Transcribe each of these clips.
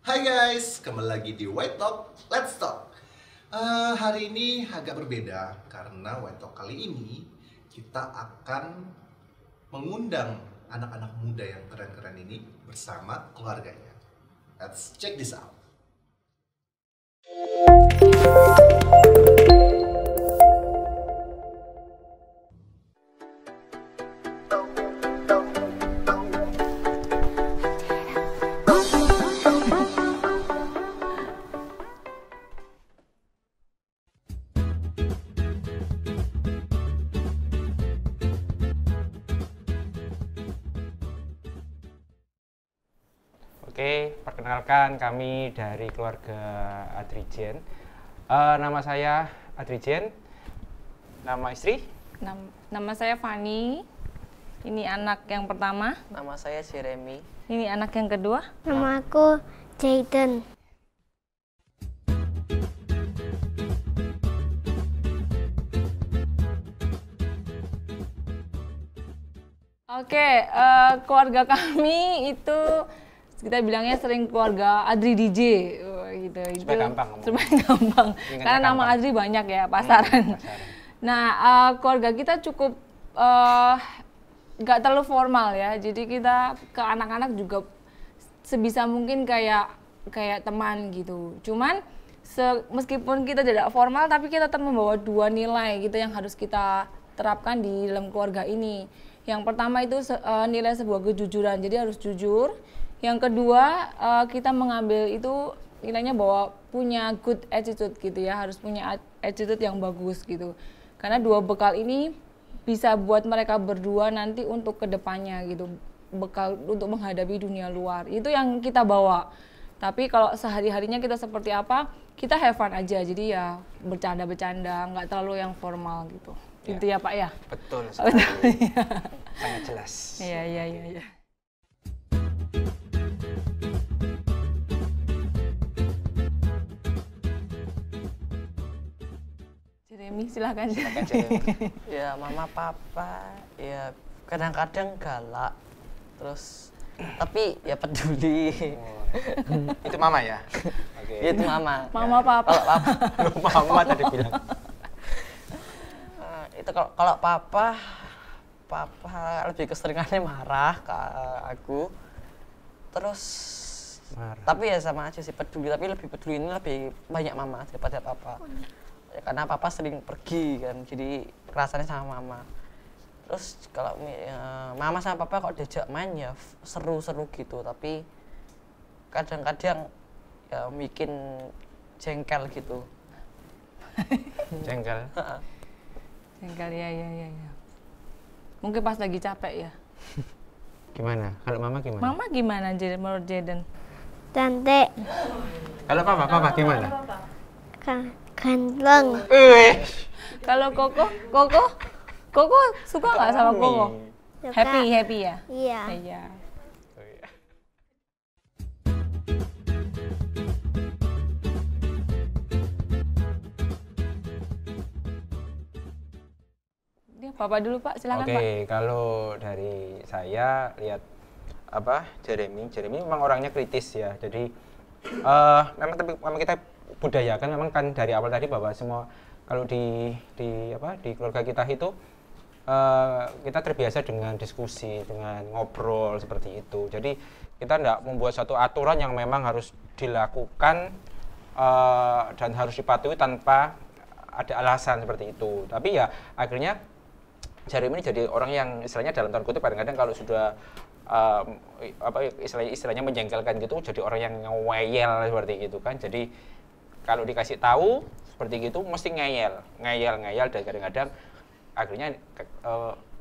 Hai guys, kembali lagi di White Talk, Let's Talk. Hari ini agak berbeda karena White Talk kali ini kita akan mengundang anak-anak muda yang keren-keren ini bersama keluarganya. Let's check this out. Oke, perkenalkan kami dari keluarga Adrijen. Nama saya Adrijen, nama istri? Nama saya Fani. Ini anak yang pertama. Nama saya Jeremy. Ini anak yang kedua. Nama aku Jaden. Oke, keluarga kami itu kita bilangnya sering keluarga Adri DJ, gitu. Supaya gampang ngomong. Supaya gampang. Ingatnya Karena nama gampang. Adri banyak ya pasaran. Nah, keluarga kita cukup nggak terlalu formal ya. Jadi kita ke anak-anak juga sebisa mungkin kayak teman gitu. Cuman meskipun kita tidak formal, tapi kita tetap membawa dua nilai gitu yang harus kita terapkan di dalam keluarga ini. Yang pertama itu nilai sebuah kejujuran, jadi harus jujur. Yang kedua, kita mengambil itu nilainya bahwa punya good attitude gitu ya, harus punya attitude yang bagus gitu. Karena dua bekal ini bisa buat mereka berdua nanti untuk kedepannya gitu, bekal untuk menghadapi dunia luar. Itu yang kita bawa. Tapi kalau sehari-harinya kita seperti apa, kita have fun aja, jadi ya bercanda-bercanda, nggak terlalu yang formal gitu. Ya. Gitu ya Pak ya? Betul sekali. Sangat jelas. Iya. Jeremy, silakan. Silakan, Jeremy. Ya mama papa ya kadang-kadang galak, terus tapi ya peduli. Itu mama ya? Oke. Itu mama. Mama papa. Kalau papa, Mama tadi bilang. itu kalau papa lebih keseringannya marah ke aku. Terus Marah. tapi ya sama aja sih peduli, tapi lebih peduli ini lebih banyak mama daripada papa. Ya, karena papa sering pergi kan, jadi rasanya sama mama. Terus kalau mama sama papa kalau diajak main ya seru-seru gitu, tapi kadang-kadang ya bikin jengkel gitu. Jengkel. Jengkel, ya. Mungkin pas lagi capek ya. Gimana? Kalau mama gimana? Mama gimana menurut Jaden? Cantik, Kalau papa gimana? ganteng, Kalau Koko suka nggak sama Koko? suka. Happy ya? Iya. Iya. Dia Papa dulu Pak, silakan Pak. Oke, kalau dari saya lihat Jeremy memang orangnya kritis ya. Jadi memang kita budayakan memang kan dari awal tadi bahwa semua kalau di keluarga kita itu kita terbiasa dengan diskusi, dengan ngobrol seperti itu. Jadi kita tidak membuat satu aturan yang memang harus dilakukan dan harus dipatuhi tanpa ada alasan seperti itu. Tapi ya akhirnya Jeremy ini jadi orang yang istilahnya dalam tanda kutip kadang-kadang kalau sudah istilahnya menjengkelkan gitu, jadi orang yang ngeyel seperti itu kan. Jadi kalau dikasih tahu seperti gitu mesti ngeyel dan kadang-kadang akhirnya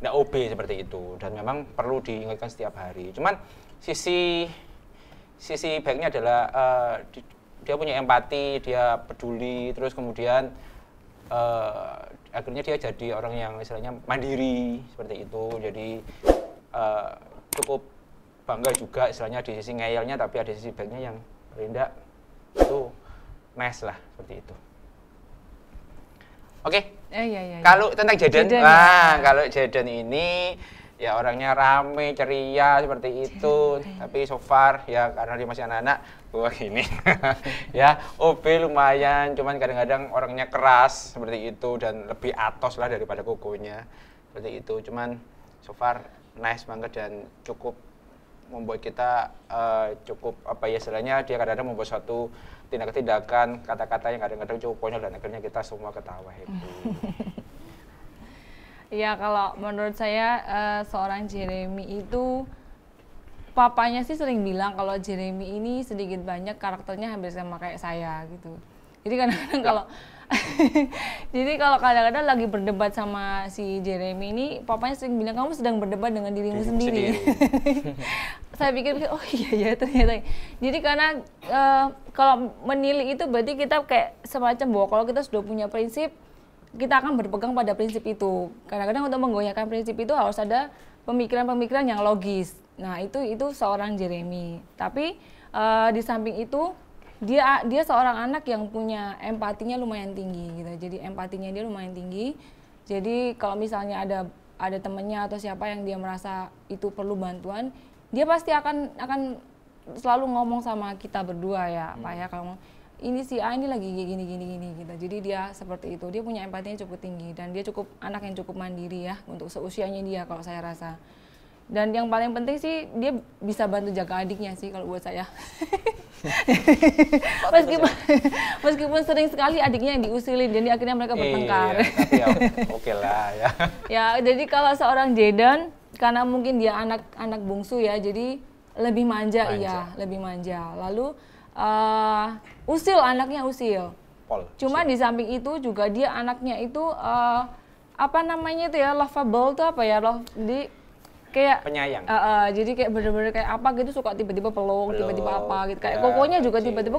nggak OB seperti itu, dan memang perlu diingatkan setiap hari. Cuman sisi baiknya adalah dia punya empati, dia peduli, terus kemudian akhirnya dia jadi orang yang istilahnya mandiri seperti itu. Jadi cukup bangga juga istilahnya di sisi ngeyelnya, tapi ada sisi baiknya yang Rinda itu nice lah seperti itu. Oke. Iya. Kalau tentang Jaden, Jaden, ya. kalau Jaden ini ya orangnya rame, ceria seperti itu. Tapi so far ya karena dia masih anak-anak, gua gini. Ya, OB lumayan, cuman kadang-kadang orangnya keras seperti itu dan lebih atos lah daripada kokonya. Seperti itu. Cuman so far nice banget dan cukup membuat kita cukup apa ya istilahnya dia kadang-kadang membuat suatu tindakan kata-kata yang kadang-kadang cukup konyol dan akhirnya kita semua ketawa happy. Ya kalau menurut saya seorang Jeremy itu papanya sih sering bilang kalau Jeremy ini sedikit banyak karakternya hampir sama kayak saya gitu. Jadi kadang-kadang kalau jadi kalau kadang-kadang lagi berdebat sama si Jeremy ini, papanya sering bilang kamu sedang berdebat dengan dirimu sendiri. Saya pikir oh iya ya ternyata. Jadi karena kalau menilai itu berarti kita kayak semacam bahwa kalau kita sudah punya prinsip, kita akan berpegang pada prinsip itu. Kadang-kadang untuk menggoyahkan prinsip itu harus ada pemikiran-pemikiran yang logis. Nah itu seorang Jeremy. Tapi di samping itu dia seorang anak yang punya empatinya lumayan tinggi gitu. Jadi empatinya dia lumayan tinggi. Jadi kalau misalnya ada temennya atau siapa yang dia merasa itu perlu bantuan, dia pasti akan selalu ngomong sama kita berdua ya, Pak ya, kalau ini si A ini lagi gini gitu. Jadi dia seperti itu. Dia punya empatinya cukup tinggi dan dia cukup anak yang cukup mandiri ya untuk seusianya dia kalau saya rasa. Dan yang paling penting sih dia bisa bantu jaga adiknya sih kalau buat saya. meskipun sering sekali adiknya yang diusilin, jadi akhirnya mereka bertengkar. Tapi ya oke lah ya. Ya, jadi kalau seorang Jayden, karena mungkin dia anak bungsu ya, jadi lebih manja. Ya, lebih manja. Lalu anaknya usil. Cuma di samping itu juga dia anaknya itu apa namanya itu ya, lovable tuh apa ya, kayak penyayang. Jadi kayak bener-bener kayak apa gitu, suka tiba-tiba peluk, tiba-tiba apa gitu. Kayak kokonya juga tiba-tiba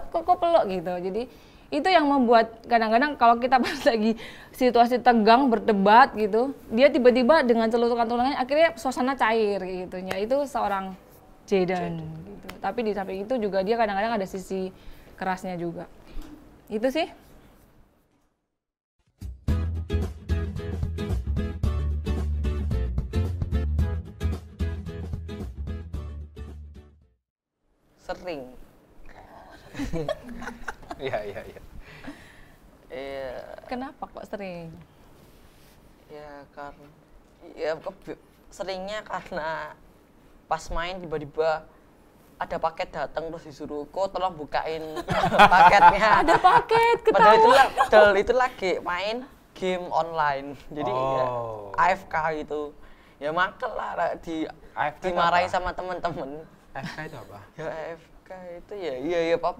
koko peluk gitu. Jadi itu yang membuat kadang-kadang kalau kita pas lagi situasi tegang berdebat gitu, dia tiba-tiba dengan celutukan tulangnya akhirnya suasana cair gitu. Ya itu seorang Jayden gitu. Tapi di samping itu juga dia kadang-kadang ada sisi kerasnya juga. Itu sih. Sering. Iya. Kenapa kok sering? Ya karena seringnya karena pas main tiba-tiba ada paket datang terus disuruh kok tolong bukain paketnya. Ada paket ketahuan. Padahal itu lagi main game online. Jadi ya, AFK gitu. Ya makel lah dimarahi sama temen-temen. AFK itu apa? Ya AFK itu ya Pak.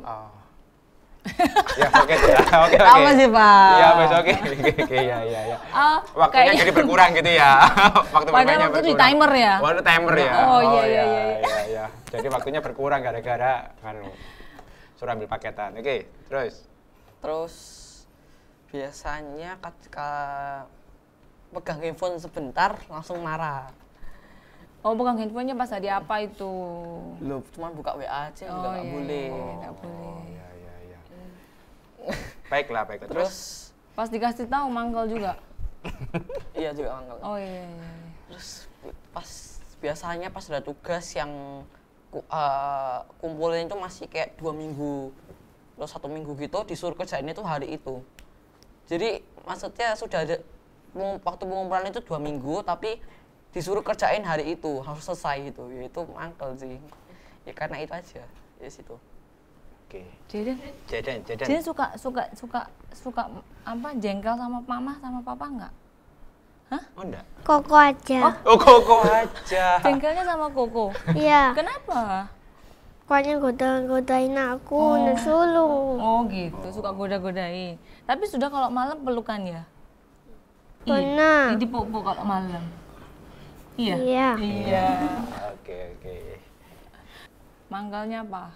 Ya oke ya. Oke. Apa sih, Pak? Iya, oke. Ya. Waktunya jadi berkurang gitu ya. Padahal waktu di timer ya. Waktu timer ya. Oh iya. Jadi waktunya berkurang gara-gara suruh ambil paketan. Oke, terus biasanya ketika pegang handphone sebentar langsung marah. Oh, pegang handphonenya pas tadi apa itu? Loh, cuma buka WA aja juga nggak boleh. Nggak boleh. Iya. Baiklah. Terus pas dikasih tahu mangkel juga. Iya juga mangkel. Oh iya. Terus biasanya pas ada tugas yang kumpulin itu masih kayak 2 minggu terus 1 minggu gitu disuruh kerjain itu hari itu. Jadi maksudnya sudah ada waktu pengumpulan itu 2 minggu tapi disuruh kerjain hari itu harus selesai gitu. Ya itu mangkel sih. Ya karena itu aja. Ya situ. Oke. Jayden suka apa jengkel sama mama sama papa enggak? Hah? Oh enggak. Koko aja. Oh koko aja. Jengkelnya sama Koko. Iya. Kenapa? Pokoknya godain aku, sulung. Oh gitu, suka goda-godain. Tapi sudah kalau malam pelukan ya? Pernah. Jadi dipuk-puk kalau malam. Iya. Oke. Manggalnya apa?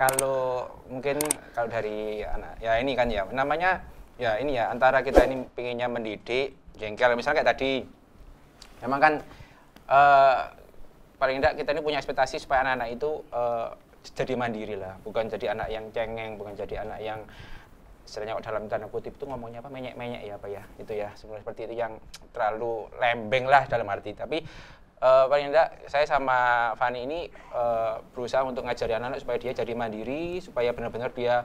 Kalau mungkin kalau dari anak ya ini kan ya namanya ya ini ya antara kita ini pinginnya mendidik jengkel misalnya kayak tadi memang kan paling tidak kita ini punya ekspektasi supaya anak-anak itu jadi mandiri lah, bukan jadi anak yang cengeng, bukan jadi anak yang istilahnya dalam tanda kutip itu ngomongnya apa, menyek-menyek ya apa ya, itu ya sebenarnya seperti itu yang terlalu lembeng lah dalam arti. Tapi paling enggak saya sama Fani ini berusaha untuk ngajari anak-anak supaya dia jadi mandiri, supaya benar-benar dia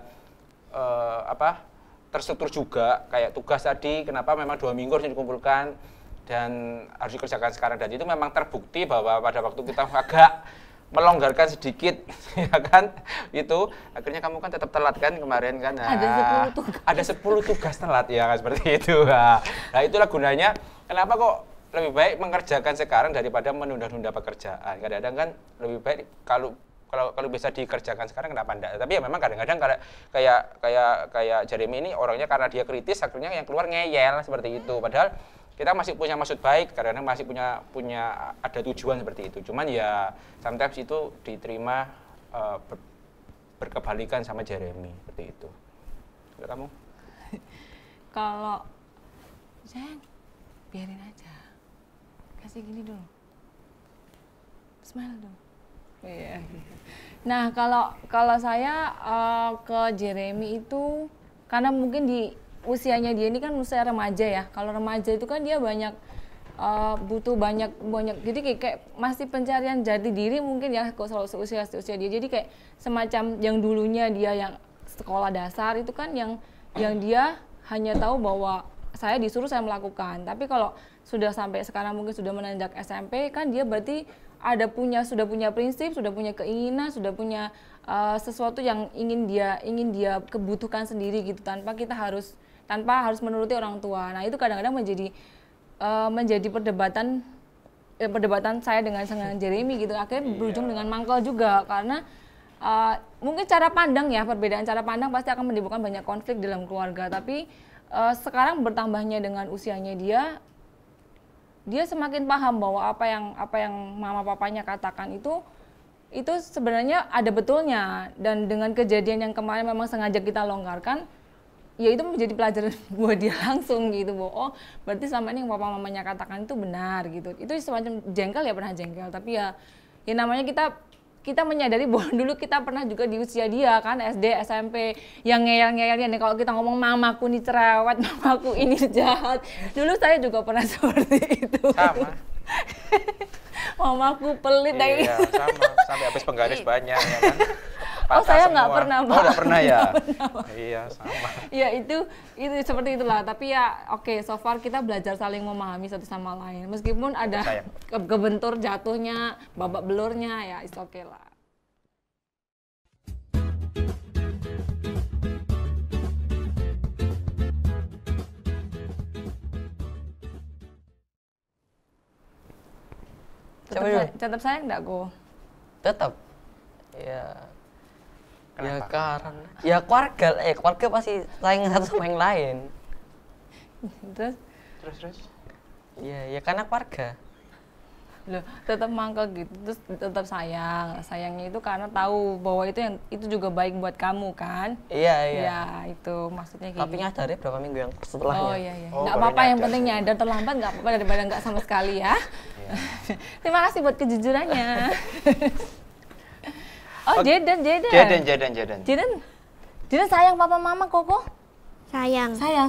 terstruktur juga, kayak tugas tadi kenapa memang 2 minggu harus dikumpulkan dan harus dikerjakan sekarang, dan itu memang terbukti bahwa pada waktu kita agak melonggarkan sedikit ya kan, itu akhirnya kamu kan tetap telat kan kemarin kan. Ada 10 tugas. Ada 10 tugas telat ya kan, seperti itu. Nah itulah gunanya kenapa kok lebih baik mengerjakan sekarang daripada menunda-nunda pekerjaan. Kadang-kadang kan lebih baik kalau bisa dikerjakan sekarang kenapa enggak. Tapi ya memang kadang-kadang kayak Jeremy ini orangnya karena dia kritis akhirnya yang keluar ngeyel seperti itu. Padahal kita masih punya maksud baik, kadang-kadang masih punya ada tujuan seperti itu. Cuman ya sometimes itu diterima berkebalikan sama Jeremy seperti itu. Kalau kamu? Kalau Jen, biarin aja. Kasih gini dulu. Smile dulu. Iya. Nah, kalau saya ke Jeremy itu karena mungkin di usianya dia ini kan usia remaja ya. Kalau remaja itu kan dia butuh banyak jadi kayak masih pencarian jati diri mungkin ya kok selalu usia dia. Jadi kayak semacam yang dulunya dia yang sekolah dasar itu kan yang dia hanya tahu bahwa saya disuruh saya melakukan. Tapi kalau sudah sampai sekarang mungkin sudah menanjak SMP kan dia berarti sudah punya prinsip, sudah punya keinginan, sudah punya sesuatu yang ingin dia kebutuhkan sendiri gitu tanpa harus menuruti orang tua. Nah itu kadang-kadang menjadi perdebatan saya dengan Jeremy gitu. Akhirnya berujung dengan mangkel juga karena mungkin cara pandang ya, perbedaan cara pandang pasti akan menimbulkan banyak konflik dalam keluarga. Tapi sekarang bertambahnya dengan usianya dia semakin paham bahwa apa yang mama papanya katakan itu sebenarnya ada betulnya, dan dengan kejadian yang kemarin memang sengaja kita longgarkan, ya itu menjadi pelajaran buat dia langsung gitu, bahwa oh berarti selama ini yang papa mamanya katakan itu benar gitu. Itu semacam jengkel ya, pernah jengkel, tapi ya namanya kita menyadari bahwa dulu kita pernah juga di usia dia kan, SD, SMP, yang ngeyel-ngeyelnya nih kalau kita ngomong mamaku nih cerewet, mamaku ini jahat. Dulu saya juga pernah seperti itu. Sama. Mamaku pelit iya, sama, sampai habis penggaris banyak ya kan. Oh saya nggak pernah, Pak. Oh nggak pernah ya? Pernah, iya sama. Ya itu seperti itulah, tapi ya oke, so far kita belajar saling memahami satu sama lain. Meskipun ada kebentur jatuhnya, babak belurnya, ya it's okay lah. Tetap sayang enggak, Go? Tetap. Ya. Kenapa? Ya karena keluarga pasti saing satu sama yang lain. Terus? Ya karena keluarga. Loh, tetap mangkel gitu, terus tetap sayangnya itu karena tahu bahwa itu juga baik buat kamu kan. Iya. Ya itu maksudnya kayak tapi nyadari berapa minggu yang setelahnya. Oh iya. Nggak apa-apa, yang penting nyadar terlambat nggak apa-apa daripada nggak sama sekali ya. Terima kasih buat kejujurannya. Oh Jaden sayang papa mama Koko. Sayangnya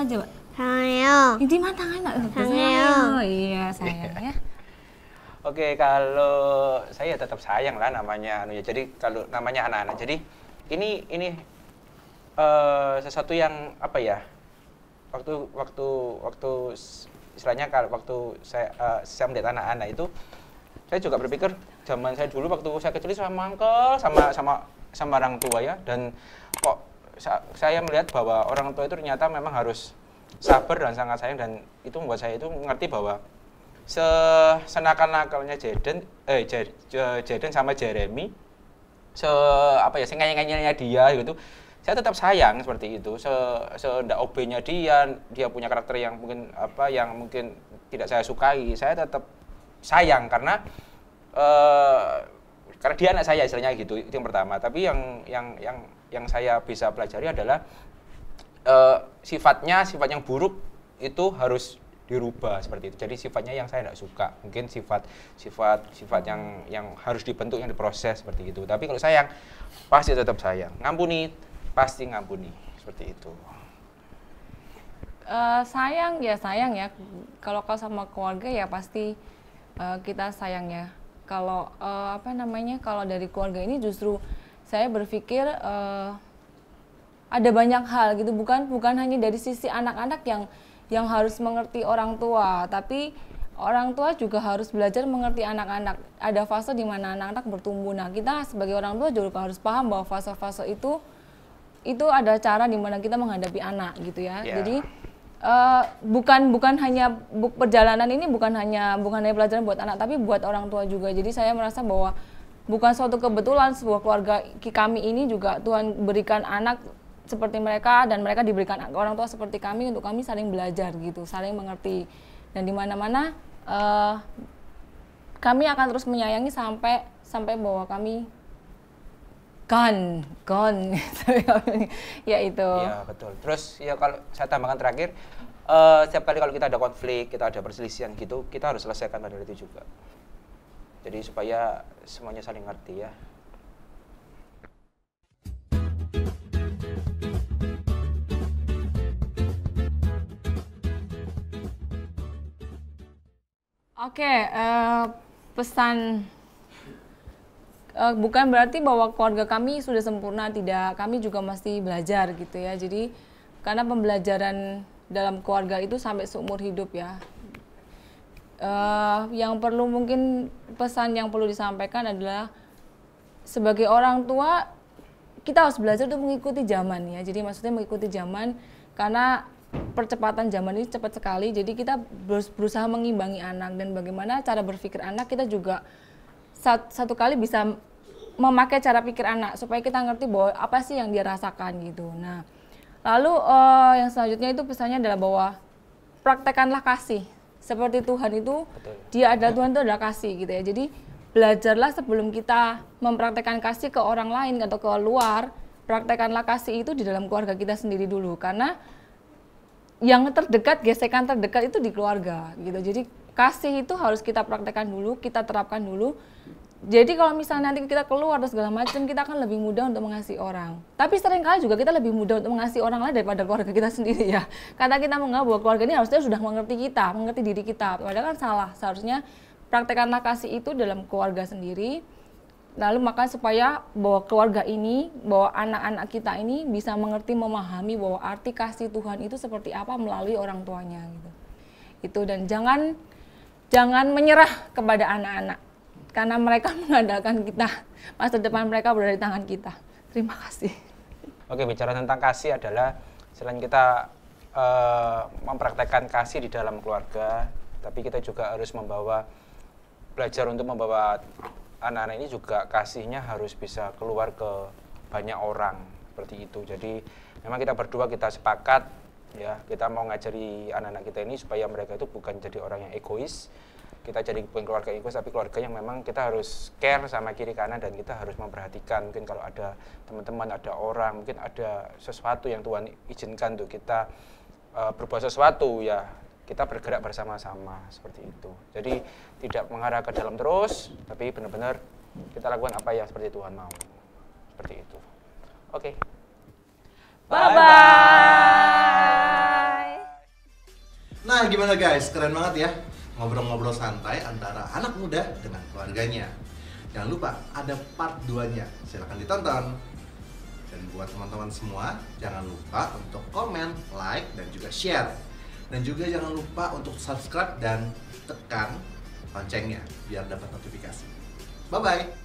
coba. Sayang. Ini mana tangan Sayang. Iya sayang ya. Oke, kalau saya tetap sayang lah namanya jadi kalau namanya anak-anak. Jadi ini sesuatu yang apa ya? Waktu istilahnya kalau waktu saya melihat anak-anak itu, saya juga berpikir zaman saya dulu waktu saya kecil sama uncle sama orang tua ya, dan kok saya melihat bahwa orang tua itu ternyata memang harus sabar dan sangat sayang, dan itu membuat saya itu mengerti bahwa senakal-nakalnya Jaden sama Jeremy, senganya-nganyanya dia gitu, saya tetap sayang seperti itu. Sendak OB-nya dia punya karakter yang mungkin tidak saya sukai, saya tetap sayang karena dia anak saya istilahnya gitu. Itu yang pertama. Tapi yang saya bisa pelajari adalah sifat yang buruk itu harus dirubah seperti itu. Jadi sifatnya yang saya tidak suka, mungkin sifat yang harus dibentuk, yang diproses seperti itu. Tapi kalau sayang pasti tetap sayang, ngampuni pasti ngampuni seperti itu. Sayang ya kalau sama keluarga ya pasti kita sayang ya. Kalau kalau dari keluarga ini justru saya berpikir ada banyak hal gitu, bukan hanya dari sisi anak-anak yang harus mengerti orang tua, tapi orang tua juga harus belajar mengerti anak-anak. Ada fase di mana anak-anak bertumbuh. Nah, kita sebagai orang tua juga harus paham bahwa fase-fase itu ada cara di mana kita menghadapi anak gitu ya. Yeah. Jadi bukan hanya perjalanan ini bukan hanya pelajaran buat anak, tapi buat orang tua juga. Jadi saya merasa bahwa bukan suatu kebetulan sebuah keluarga kami ini juga Tuhan berikan anak seperti mereka, dan mereka diberikan orang tua seperti kami untuk kami saling belajar gitu, saling mengerti. Dan di mana-mana kami akan terus menyayangi sampai bahwa kami gone ya itu. Iya betul. Terus ya kalau saya tambahkan terakhir, setiap kali kalau kita ada konflik, kita ada perselisihan gitu, kita harus selesaikan pada itu juga. Jadi supaya semuanya saling ngerti ya. Oke, pesan bukan berarti bahwa keluarga kami sudah sempurna, tidak. Kami juga masih belajar gitu ya. Jadi karena pembelajaran dalam keluarga itu sampai seumur hidup ya. Yang perlu mungkin pesan yang perlu disampaikan adalah sebagai orang tua kita harus belajar untuk mengikuti zaman ya. Jadi maksudnya mengikuti zaman karena percepatan zaman ini cepat sekali. Jadi kita berusaha mengimbangi anak, dan bagaimana cara berpikir anak kita juga satu kali bisa memakai cara pikir anak supaya kita ngerti bahwa apa sih yang dia rasakan gitu. Nah, lalu yang selanjutnya itu pesannya adalah bahwa praktekanlah kasih seperti Tuhan itu. Betul. Dia adalah Tuhan itu adalah kasih gitu ya. Jadi belajarlah sebelum kita mempraktekkan kasih ke orang lain atau ke luar, praktekanlah kasih itu di dalam keluarga kita sendiri dulu, karena yang terdekat, gesekan terdekat itu di keluarga gitu. Jadi kasih itu harus kita praktekkan dulu, kita terapkan dulu. Jadi kalau misalnya nanti kita keluar atau segala macam, kita akan lebih mudah untuk mengasihi orang. Tapi seringkali juga kita lebih mudah untuk mengasihi orang lain daripada keluarga kita sendiri ya. Karena kita menganggap bahwa keluarga ini harusnya sudah mengerti kita, mengerti diri kita. Padahal kan salah. Seharusnya praktekkanlah kasih itu dalam keluarga sendiri. Lalu maka supaya bahwa keluarga ini, bahwa anak-anak kita ini bisa mengerti, memahami bahwa arti kasih Tuhan itu seperti apa melalui orang tuanya gitu. Itu, dan jangan menyerah kepada anak-anak, karena mereka mengandalkan kita, masa depan mereka berada di tangan kita. Terima kasih. Oke, bicara tentang kasih adalah selain kita mempraktekkan kasih di dalam keluarga, tapi kita juga harus belajar untuk membawa anak-anak ini juga kasihnya harus bisa keluar ke banyak orang, seperti itu. Jadi memang kita berdua kita sepakat ya, kita mau ngajari anak-anak kita ini supaya mereka itu bukan jadi orang yang egois. Kita jadi bukan keluarga egois, tapi keluarga yang memang kita harus care sama kiri kanan, dan kita harus memperhatikan. Mungkin kalau ada teman-teman, ada orang, mungkin ada sesuatu yang Tuhan izinkan untuk kita berbuat sesuatu ya, kita bergerak bersama-sama seperti itu. Jadi tidak mengarah ke dalam terus, tapi benar-benar kita lakukan apa yang seperti Tuhan mau. Seperti itu. Oke. Bye-bye. Nah, gimana guys? Keren banget ya ngobrol-ngobrol santai antara anak muda dengan keluarganya. Jangan lupa ada part 2-nya. Silahkan ditonton. Dan buat teman-teman semua, jangan lupa untuk komen, like, dan juga share. Dan juga jangan lupa untuk subscribe dan tekan loncengnya biar dapat notifikasi. Bye-bye!